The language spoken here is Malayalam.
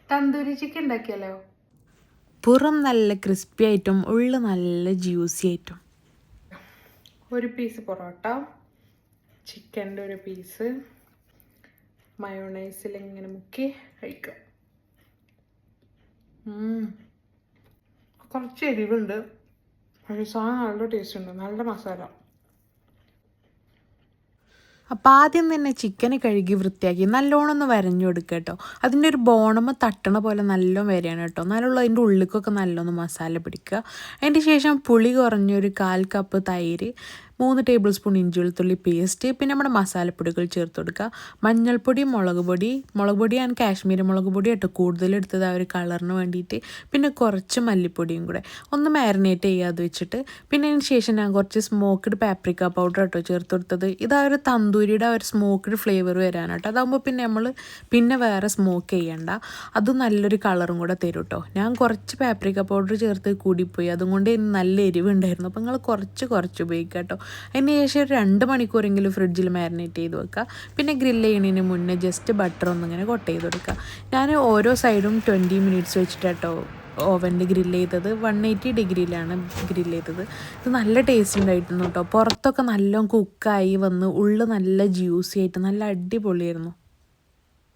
തന്തൂരി ചിക്കൻ ഉണ്ടാക്കിയാലോ? പുറം നല്ല ക്രിസ്പി ആയിട്ടും ഉള്ളിൽ നല്ല ജ്യൂസി ആയിട്ടും. ഒരു പീസ് പൊറോട്ട, ചിക്കൻ്റെ ഒരു പീസ് മയോണൈസിൽ ഇങ്ങനെ മുക്കി കഴിക്കാം. കുറച്ച് എരിവുണ്ട്, പക്ഷേ സാധനം നല്ല ടേസ്റ്റ് ഉണ്ട്, നല്ല മസാല. അപ്പോൾ ആദ്യം തന്നെ ചിക്കന് കഴുകി വൃത്തിയാക്കി നല്ലോണം ഒന്ന് വരഞ്ഞു കൊടുക്കുക കേട്ടോ. അതിൻ്റെ ഒരു ബോണമ്മ തട്ടണ പോലെ നല്ലോണം വരെയാണ് കേട്ടോ, എന്നാലുള്ള അതിൻ്റെ ഉള്ളിലേക്കൊക്കെ നല്ലോണം മസാല പിടിക്കുക. അതിൻ്റെ ശേഷം പുളി കുറഞ്ഞൊരു 1/4 കപ്പ് തൈര്, 3 ടേബിൾ സ്പൂൺ ഇഞ്ചി വെളുത്തുള്ളി പേസ്റ്റ്, പിന്നെ നമ്മുടെ മസാലപ്പൊടികൾ ചേർത്ത് കൊടുക്കുക. മഞ്ഞൾപ്പൊടി, മുളക് പൊടി ഞാൻ കാശ്മീരി മുളക് പൊടി കേട്ടോ കൂടുതലെടുത്തത് ആ ഒരു കളറിന് വേണ്ടിയിട്ട്. പിന്നെ കുറച്ച് മല്ലിപ്പൊടിയും കൂടെ ഒന്ന് മാരിനേറ്റ് ചെയ്യാതെ വെച്ചിട്ട്, പിന്നെ അതിന് ശേഷം ഞാൻ കുറച്ച് സ്മോക്ക്ഡ് പാപ്രിക്ക പൗഡർ കേട്ടോ ചേർത്ത് കൊടുത്തത്. ഇതാ ഒരു തന്തൂരിയുടെ ആ ഒരു സ്മോക്ക്ഡ് ഫ്ലേവർ വരാനാട്ടോ. അതാകുമ്പോൾ പിന്നെ നമ്മൾ വേറെ സ്മോക്ക് ചെയ്യണ്ട, അത് നല്ലൊരു കളറും കൂടെ തരും കേട്ടോ. ഞാൻ കുറച്ച് പാപ്രിക്ക പൗഡർ ചേർത്ത് കൂടിപ്പോയി, അതുകൊണ്ട് നല്ല എരിവുണ്ടായിരുന്നു. അപ്പോൾ നിങ്ങൾ കുറച്ച് ഉപയോഗിക്കുക കേട്ടോ. അതിന് ശേഷം ഒരു 2 മണിക്കൂറെങ്കിലും ഫ്രിഡ്ജിൽ മാരിനേറ്റ് ചെയ്ത് വെക്കുക. പിന്നെ ഗ്രില്ല് ചെയ്യുന്നതിന് മുന്നേ ജസ്റ്റ് ബട്ടർ ഒന്നിങ്ങനെ കൊട്ട് ചെയ്ത് കൊടുക്കുക. ഞാൻ ഓരോ സൈഡും 20 മിനിറ്റ്സ് വെച്ചിട്ടോ ഓവനിൽ ഗ്രില്ല് ചെയ്തത്. 180 ഡിഗ്രിയിലാണ് ഗ്രില്ല് ചെയ്തത്. ഇത് നല്ല ടേസ്റ്റ് ഉണ്ടായിരുന്നു കേട്ടോ. പുറത്തൊക്കെ നല്ലോണം കുക്കായി വന്ന് ഉള്ളിൽ നല്ല ജ്യൂസി ആയിട്ട് നല്ല അടിപൊളിയായിരുന്നു.